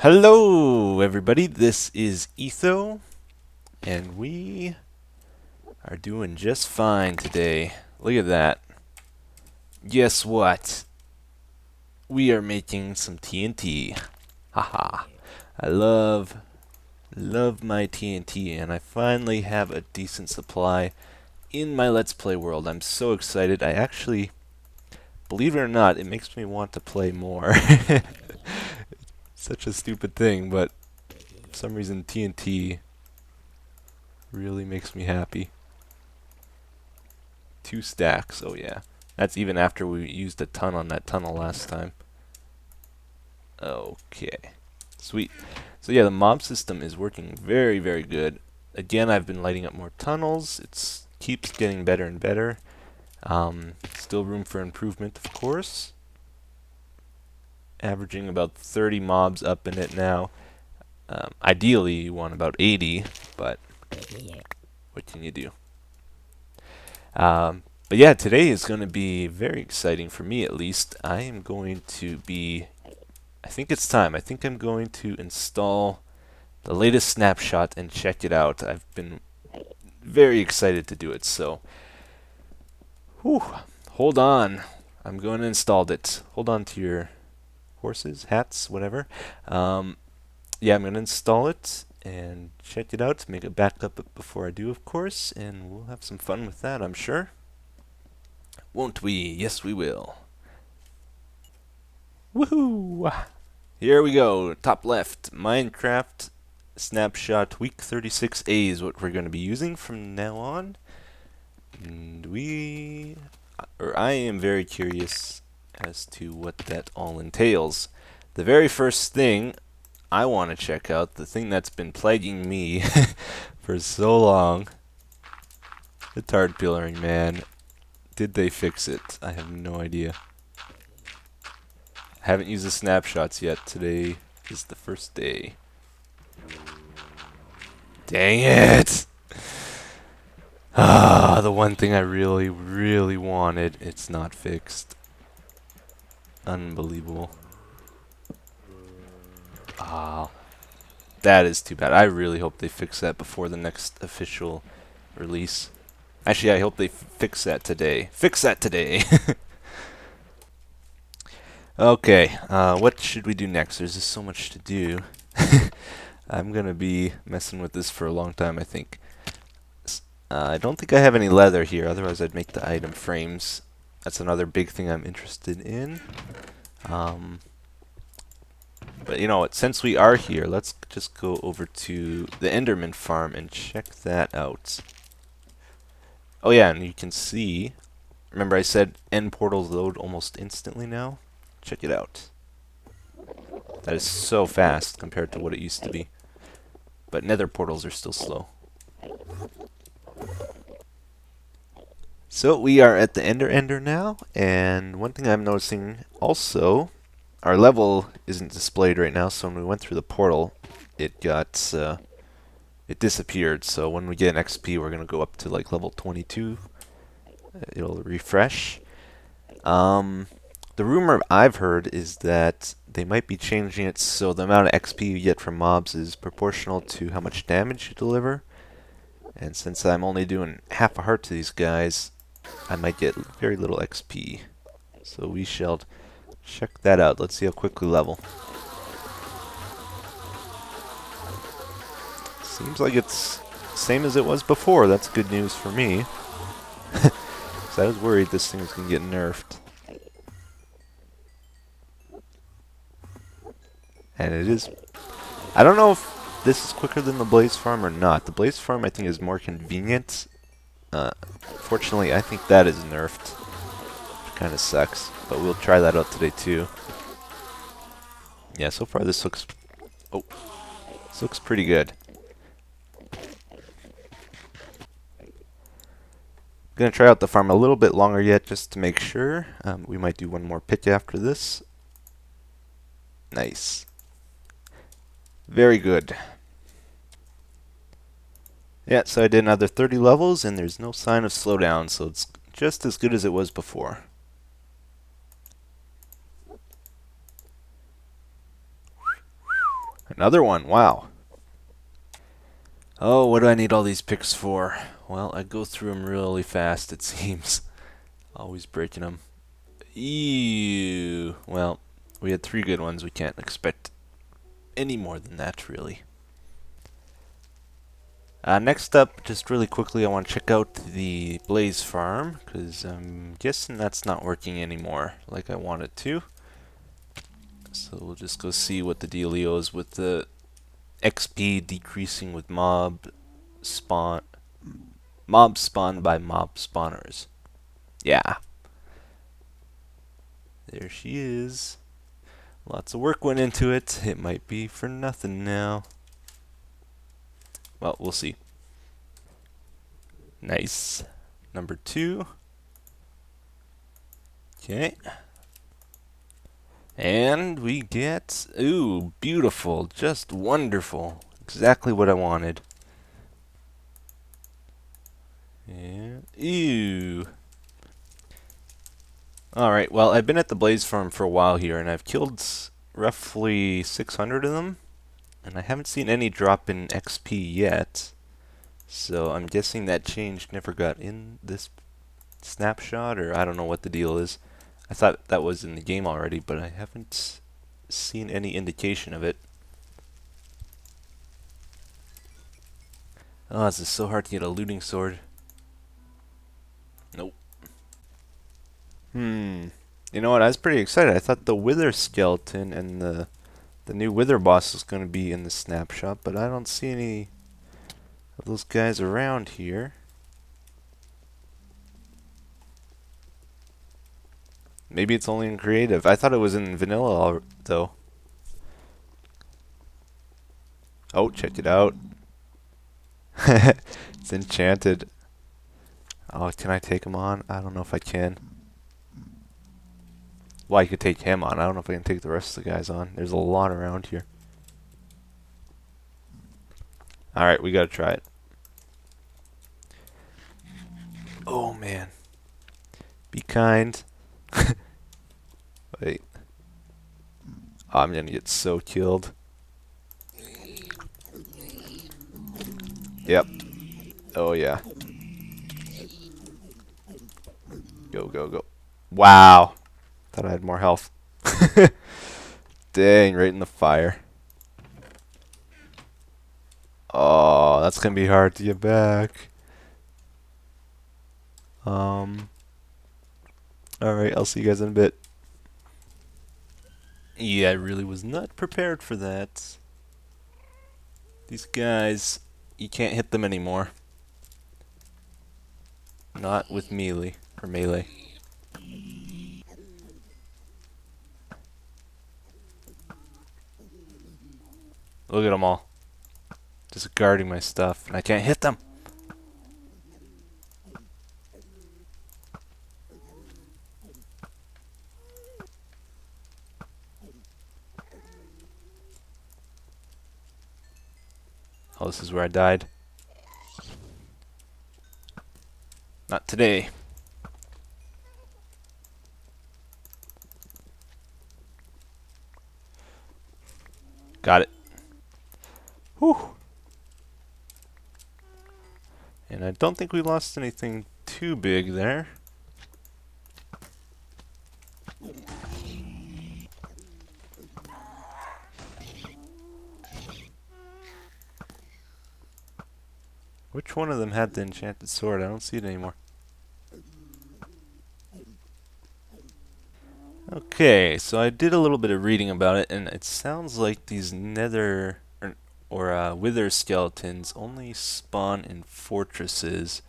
Hello, everybody. This is Etho, and we are doing just fine today. Look at that. Guess what? We are making some TNT. Haha. I love my TNT, and I finally have a decent supply in my Let's Play world. I'm so excited. I actually, believe it or not, it makes me want to play more. Such a stupid thing, but for some reason TNT really makes me happy. 2 stacks, oh yeah. That's even after we used a ton on that tunnel last time. Okay. Sweet. So yeah, the mob system is working very, very good. Again, I've been lighting up more tunnels. It keeps getting better and better. Still room for improvement, of course. Averaging about 30 mobs up in it now. Ideally, you want about 80, but what can you do? But yeah, today is going to be very exciting for me, at least. I am going to be... I think it's time. I think I'm going to install the latest snapshot and check it out. I've been very excited to do it, so... Whew, hold on. I'm going to install it. Hold on to your horses, hats, whatever. Yeah, I'm going to install it and check it out, make a backup before I do, of course, and we'll have some fun with that, I'm sure. Won't we? Yes, we will. Woohoo! Here we go. Top left, Minecraft snapshot week 36A is what we're going to be using from now on. And I am very curious as to what that all entails. The very first thing I want to check out, the thing that's been plaguing me for so long, the tard pillaring, man. Did they fix it? I have no idea. Haven't used the snapshots yet. Today is the first day. Dang it! Ah, the one thing I really, really wanted. It's not fixed. Unbelievable. Ah, that is too bad. I really hope they fix that before the next official release. Actually, I hope they fix that today. Fix that today! Okay, what should we do next? There's just so much to do. I'm gonna be messing with this for a long time, I think. I don't think I have any leather here, otherwise I'd make the item frames. That's another big thing I'm interested in. But you know what, since we are here, let's just go over to the Enderman farm and check that out. Oh yeah, and you can see, remember I said end portals load almost instantly now? Check it out. That is so fast compared to what it used to be. But nether portals are still slow. So we are at the Ender now, and one thing I'm noticing also, our level isn't displayed right now, so when we went through the portal, it disappeared. So when we get an XP, we're gonna go up to like level 22. It'll refresh. The rumor I've heard is that they might be changing it so the amount of XP you get from mobs is proportional to how much damage you deliver. And since I'm only doing half a heart to these guys, I might get very little XP. So we shall check that out. Let's see how quickly level. Seems like it's the same as it was before. That's good news for me. Because I was worried this thing was going to get nerfed. And it is. I don't know if this is quicker than the Blaze Farm or not. The Blaze Farm I think is more convenient. Fortunately, I think that is nerfed. Which kind of sucks. But we'll try that out today too. Yeah, so far this looks... Oh. This looks pretty good. Gonna try out the farm a little bit longer yet just to make sure. We might do one more pick after this. Nice. Very good. Yeah, so I did another 30 levels, and there's no sign of slowdown, so it's just as good as it was before. Another one, wow. Oh, what do I need all these picks for? Well, I go through them really fast, it seems. Always breaking them. Ew. Well, we had 3 good ones. We can't expect any more than that, really. Next up, just really quickly, I want to check out the Blaze Farm, because I'm guessing that's not working anymore like I want it to. So we'll just go see what the dealio is with the XP decreasing with mob spawned by mob spawners. Yeah, there she is. Lots of work went into it. It might be for nothing now. Well, we'll see. Nice. Number 2. Okay. And we get, ooh, beautiful, just wonderful. Exactly what I wanted. And, ew. Alright, well, I've been at the Blaze Farm for a while here, and I've killed roughly 600 of them. And I haven't seen any drop in XP yet. So I'm guessing that change never got in this snapshot, or I don't know what the deal is. I thought that was in the game already, but I haven't seen any indication of it. Oh, this is so hard to get a looting sword. Nope. You know what? I was pretty excited. I thought the Wither skeleton and the new Wither boss was going to be in the snapshot, but I don't see any of those guys around here. Maybe it's only in creative. I thought it was in vanilla, though. Oh, check it out. It's enchanted. Oh, can I take him on? I don't know if I can. Well, I could take him on. I don't know if I can take the rest of the guys on. There's a lot around here. Alright, we gotta try it. Oh, man. Be kind. Wait. Oh, I'm gonna get so killed. Yep. Oh, yeah. Go, go, go. Wow. Thought I had more health. Dang, right in the fire. Oh, that's gonna be hard to get back. Alright, I'll see you guys in a bit. Yeah, I really was not prepared for that. These guys, you can't hit them anymore. Not with melee, or melee. Look at them all. Just guarding my stuff, and I can't hit them. Oh, this is where I died. Not today. Got it. Whew. And I don't think we lost anything too big there. Which one of them had the enchanted sword? I don't see it anymore. Okay, so I did a little bit of reading about it, and it sounds like these nether or wither skeletons only spawn in fortresses.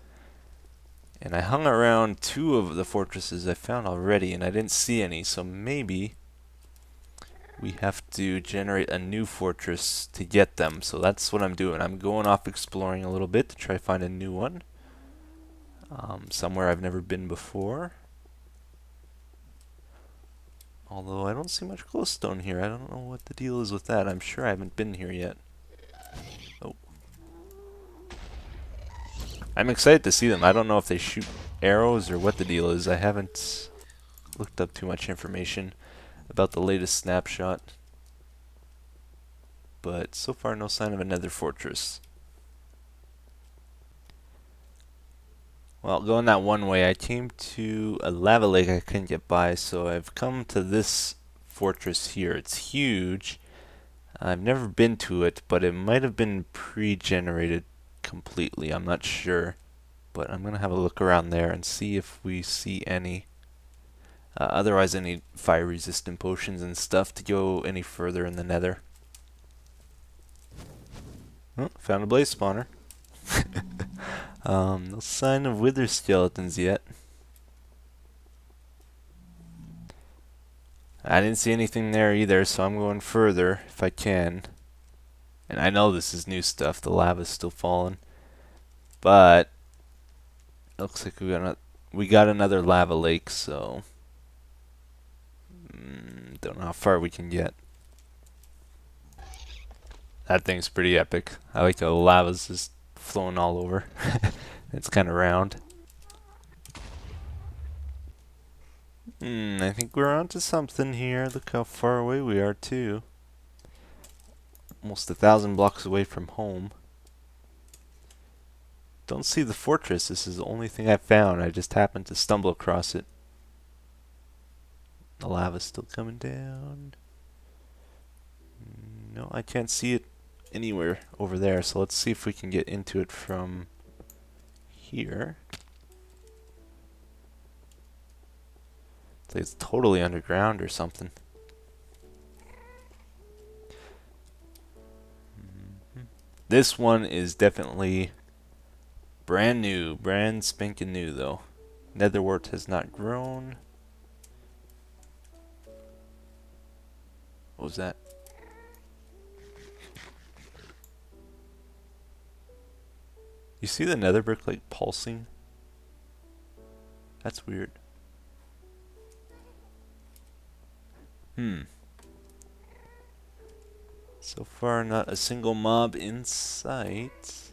And I hung around 2 of the fortresses I found already, and I didn't see any, so maybe we have to generate a new fortress to get them. So that's what I'm doing. I'm going off exploring a little bit to try to find a new one. Somewhere I've never been before. Although I don't see much glowstone here. I don't know what the deal is with that. I'm sure I haven't been here yet. Oh. I'm excited to see them. I don't know if they shoot arrows or what the deal is. I haven't looked up too much information about the latest snapshot. but so far no sign of a Nether Fortress. Well, going that one way, I came to a lava lake I couldn't get by, so I've come to this fortress here. It's huge. I've never been to it, but it might have been pre-generated completely. I'm not sure, but I'm gonna have a look around there and see if we see any. Otherwise, I need fire-resistant potions and stuff to go any further in the Nether. Oh, found a blaze spawner. No sign of wither skeletons yet. I didn't see anything there either, so I'm going further if I can. And I know this is new stuff. The lava's still falling, but it looks like we got another lava lake. So don't know how far we can get. That thing's pretty epic. I like how the lava's just flowing all over. It's kind of round. I think we're onto something here. Look how far away we are too. Almost 1,000 blocks away from home. Don't see the fortress. This is the only thing I found. I just happened to stumble across it. The lava's still coming down. No, I can't see it anywhere over there. So let's see if we can get into it from here. It's like it's totally underground or something. This one is definitely brand new, brand spanking new though. Netherwort has not grown. What was that? You see the nether brick like pulsing? That's weird. So far not a single mob in sight.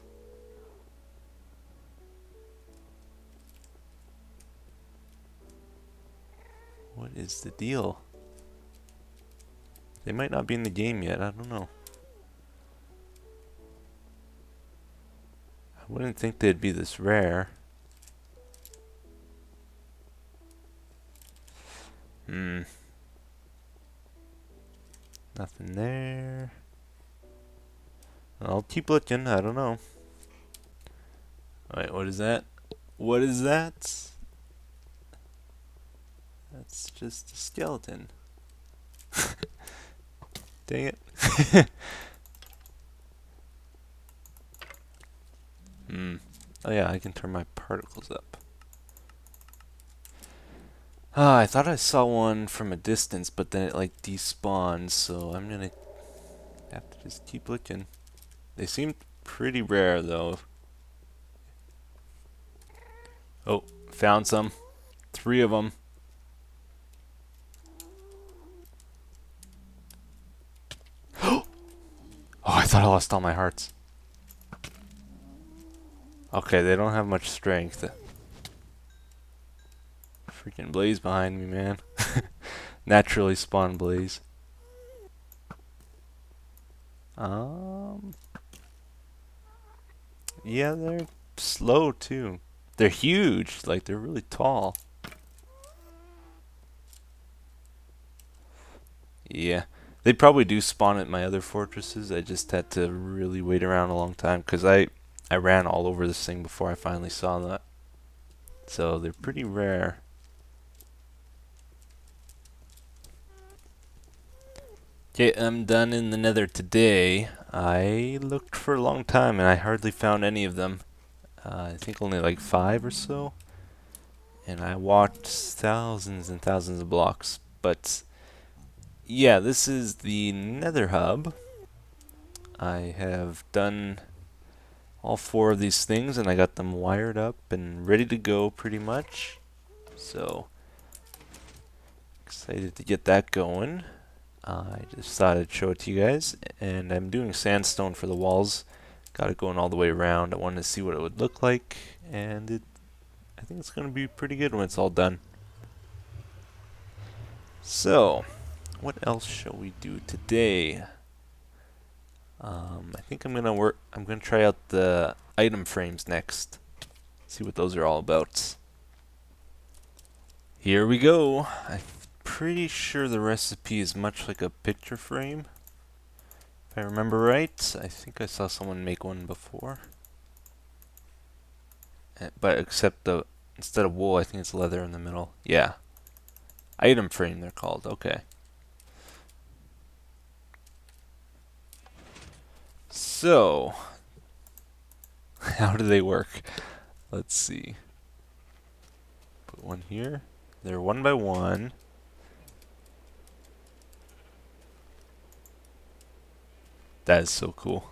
What is the deal? They might not be in the game yet, I don't know. I wouldn't think they'd be this rare. Nothing there. I'll keep looking, I don't know. Wait, what is that? What is that? That's just a skeleton. Dang it. Oh yeah, I can turn my particles up. Ah, I thought I saw one from a distance, but then it like despawned, so I'm gonna have to just keep looking. They seem pretty rare though. Oh, found some. 3 of them. Oh, I thought I lost all my hearts. Okay, they don't have much strength. Freaking blaze behind me, man. Naturally spawned blaze. Yeah, they're slow too. They're huge, like they're really tall. Yeah, they probably do spawn at my other fortresses. I just had to really wait around a long time because I ran all over this thing before I finally saw that. So they're pretty rare. Okay, I'm done in the nether today. I looked for a long time and I hardly found any of them. I think only like 5 or so. And I walked thousands and thousands of blocks. But yeah, this is the Nether Hub. I have done all 4 of these things and I got them wired up and ready to go pretty much. So excited to get that going. I just thought I'd show it to you guys, and I'm doing sandstone for the walls. Got it going all the way around. I wanted to see what it would look like, and I think it's going to be pretty good when it's all done. So, what else shall we do today? I think I'm gonna try out the item frames next. See what those are all about. Here we go. I'm pretty sure the recipe is much like a picture frame. If I remember right, I think I saw someone make one before. But except instead of wool, I think it's leather in the middle. Yeah. Item frame they're called. Okay. So, how do they work? Let's see. Put one here. They're one by one. That is so cool.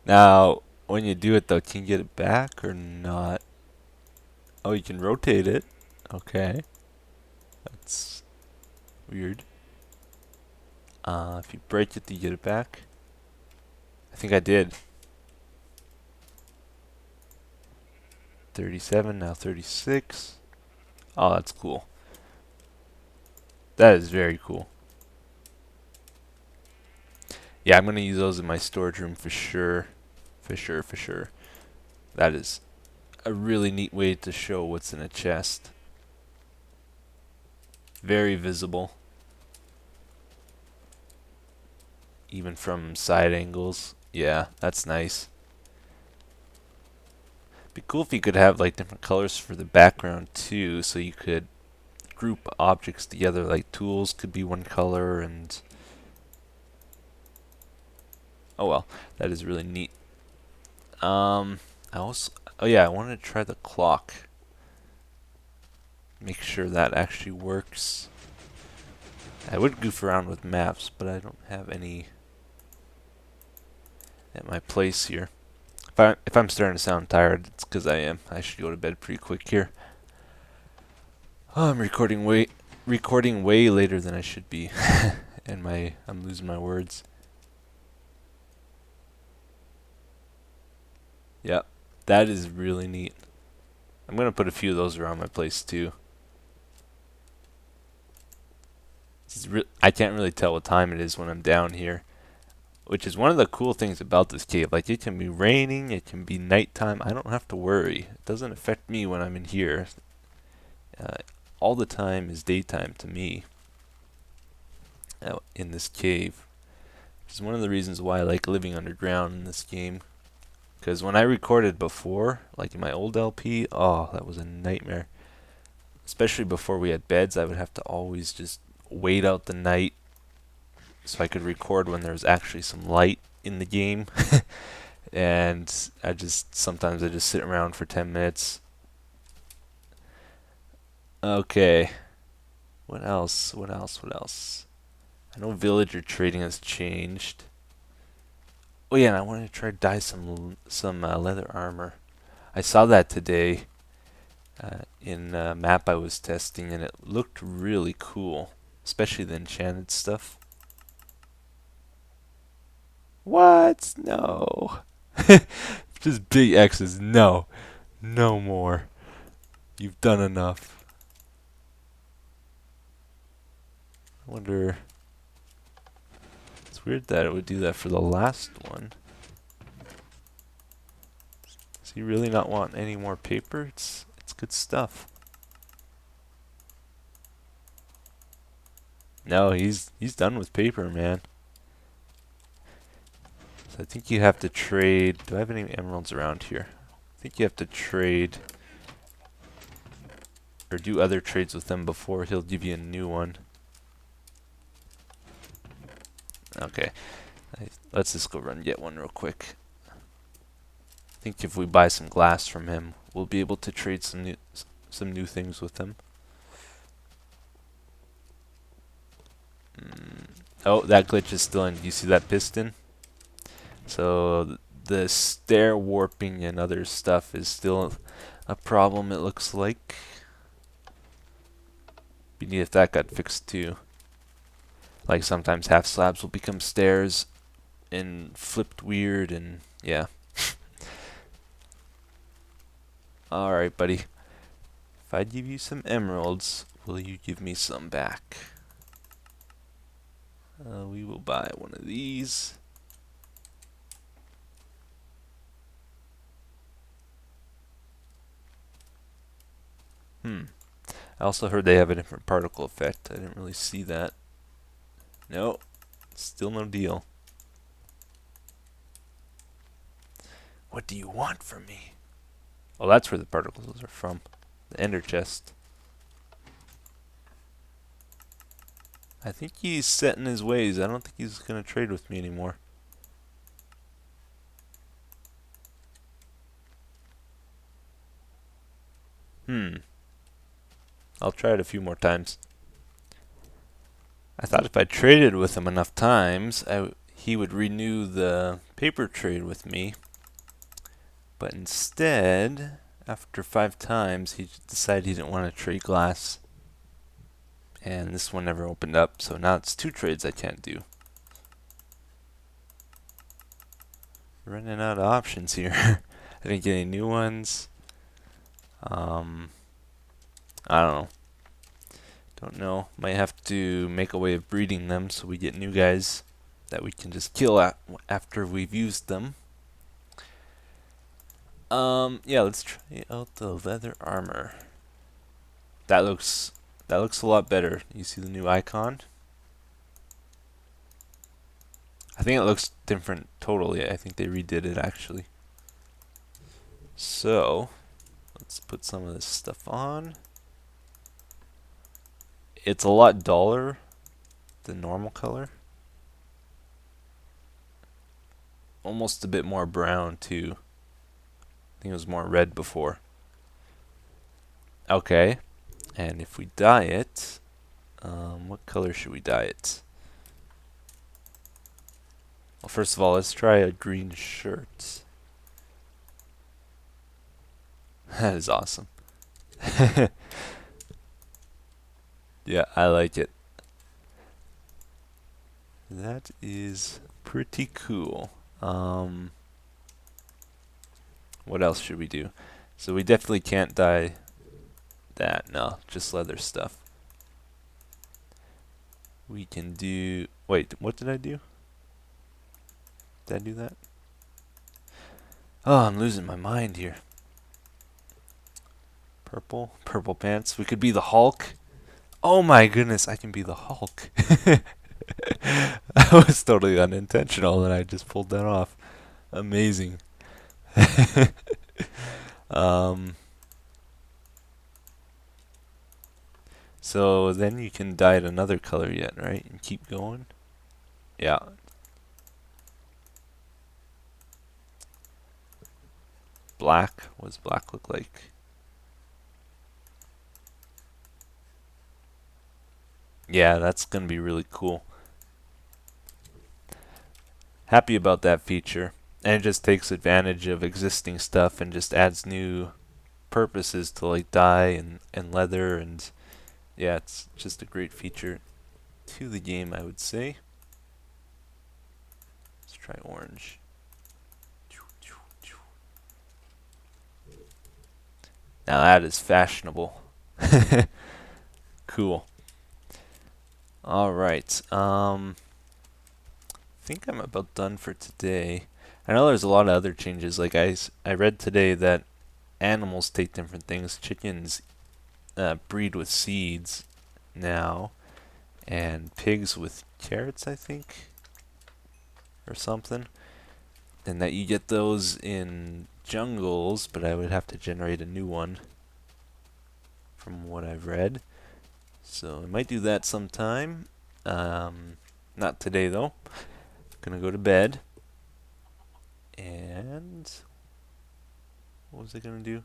Now, when you do it though, can you get it back or not? Oh, you can rotate it. Okay. That's weird. If you break it, do you get it back? I think I did. 37, now 36. Oh, that's cool. That is very cool. Yeah, I'm gonna use those in my storage room for sure. For sure, for sure. That is a really neat way to show what's in a chest. Very visible. Even from side angles. Yeah, that's nice. Be cool if you could have like different colors for the background too, so you could group objects together. Like tools could be one color, and oh well, that is really neat. I also, oh yeah, I wanted to try the clock. Make sure that actually works. I would goof around with maps, but I don't have any at my place here. If I'm starting to sound tired, it's because I am. I should go to bed pretty quick here. Oh, I'm recording way later than I should be, and I'm losing my words. Yep, that is really neat. I'm gonna put a few of those around my place too. I can't really tell what time it is when I'm down here, which is one of the cool things about this cave. Like, it can be raining, it can be nighttime. I don't have to worry. It doesn't affect me when I'm in here. Uh, all the time is daytime to me in this cave. Which is one of the reasons why I like living underground in this game. Because when I recorded before, like in my old LP, oh, that was a nightmare. Especially before we had beds, I would have to always just wait out the night so I could record when there was actually some light in the game. And sometimes I just sit around for 10 minutes. Okay. What else? What else? What else? I know villager trading has changed. Oh yeah, and I wanted to try to dye some leather armor. I saw that today in a map I was testing, and it looked really cool, especially the enchanted stuff. What? No. Just big X's. No. No more. You've done enough. I wonder. It's weird that it would do that for the last one. Does he really not want any more paper? It's good stuff. No, he's done with paper, man. So I think you have to trade. Do I have any emeralds around here? I think you have to trade or do other trades with them before he'll give you a new one. Okay, let's just go run and get one real quick. I think if we buy some glass from him, we'll be able to trade some new things with him. Oh, that glitch is still in. Do you see that piston? So the stair warping and other stuff is still a problem, it looks like. Be neat if that got fixed too. Like sometimes half slabs will become stairs and flipped weird, and yeah. Alright, buddy. If I give you some emeralds, will you give me some back? We will buy one of these. Hmm. I also heard they have a different particle effect. I didn't really see that. No, still no deal. What do you want from me? Oh, that's where the particles are from. The ender chest. I think he's set in his ways. I don't think he's going to trade with me anymore. Hmm. I'll try it a few more times. I thought if I traded with him enough times, he would renew the paper trade with me. But instead, after 5 times, he decided he didn't want to trade glass. And this one never opened up, so now it's 2 trades I can't do. Running out of options here. I didn't get any new ones. I don't know. Don't know. Might have to make a way of breeding them so we get new guys that we can just kill after we've used them. Yeah, let's try out the leather armor. That looks a lot better. You see the new icon? I think it looks different totally. I think they redid it actually. So, let's put some of this stuff on. It's a lot duller than normal color. Almost a bit more brown too. I think it was more red before. Okay, and if we dye it, what color should we dye it? Well, first of all, let's try a green shirt. That is awesome. Yeah, I like it. That is pretty cool. What else should we do? So we definitely can't dye that. No, just leather stuff. We can do... Wait, what did I do? Did I do that? Oh, I'm losing my mind here. Purple? Purple pants. We could be the Hulk. Oh my goodness, I can be the Hulk. That was totally unintentional and I just pulled that off. Amazing. um, so then you can dye it another color yet, right? And keep going. Yeah. Black. What does black look like? Yeah, that's going to be really cool. Happy about that feature. And it just takes advantage of existing stuff and just adds new purposes to like dye and leather, and yeah, it's just a great feature to the game, I would say. Let's try orange. Now that is fashionable. Cool. Alright, I think I'm about done for today. I know there's a lot of other changes, like I read today that animals take different things. Chickens breed with seeds now, and pigs with carrots, I think, or something. And that you get those in jungles, but I would have to generate a new one from what I've read. So I might do that sometime. Not today though. Gonna go to bed. And what was I gonna do?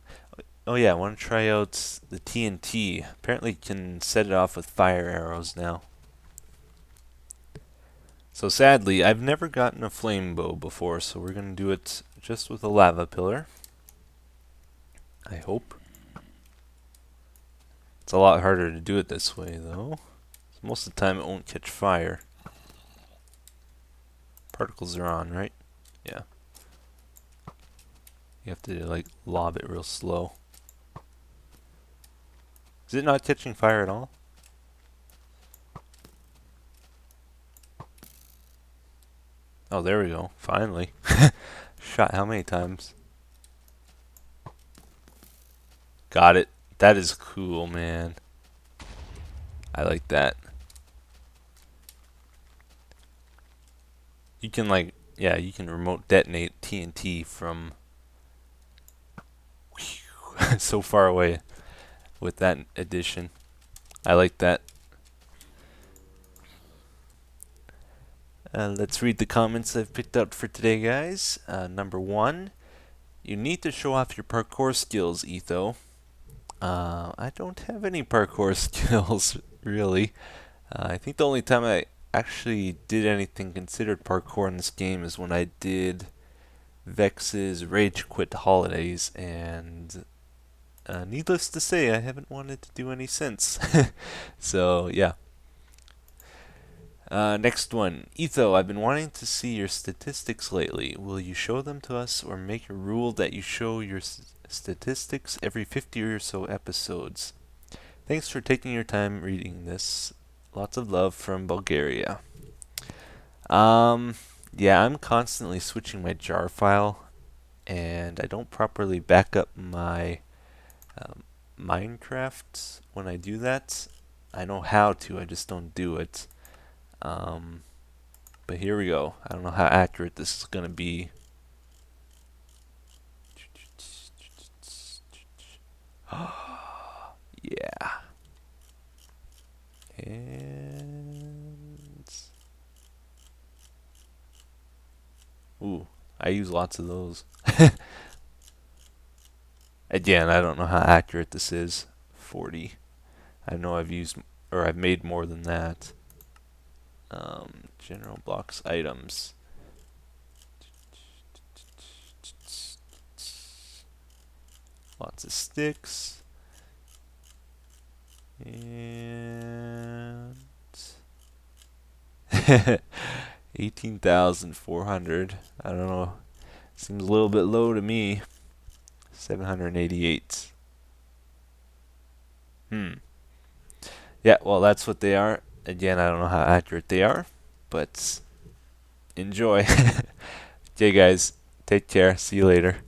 Oh yeah, I want to try out the TNT. Apparently you can set it off with fire arrows now. So sadly, I've never gotten a flame bow before, so we're gonna do it just with a lava pillar. I hope. It's a lot harder to do it this way though. Most of the time it won't catch fire. Particles are on, right? Yeah. You have to like lob it real slow. Is it not catching fire at all? Oh, there we go. Finally. Shot how many times? Got it. That is cool, man. I like that. You can like, yeah, you can remote detonate TNT from so far away with that addition. I like that. Let's read the comments I've picked out for today, guys. Number one, you need to show off your parkour skills, Etho. I don't have any parkour skills, really. I think the only time I actually did anything considered parkour in this game is when I did Vex's Rage Quit Holidays, and needless to say, I haven't wanted to do any since. So, yeah. Next one. Etho, I've been wanting to see your statistics lately. Will you show them to us or make a rule that you show your statistics every 50 or so episodes? Thanks for taking your time reading this. Lots of love from Bulgaria. Um, yeah, I'm constantly switching my jar file, and I don't properly back up my Minecraft when I do that. I know how to, I just don't do it. Um, but here we go. I don't know how accurate this is going to be. Yeah. And ooh, I use lots of those. Again, I don't know how accurate this is. 40. I know I've used or I've made more than that. General blocks items. Lots of sticks. And 18,400. I don't know. Seems a little bit low to me. 788. Yeah, well, that's what they are. Again, I don't know how accurate they are, but enjoy. Okay, guys. Take care. See you later.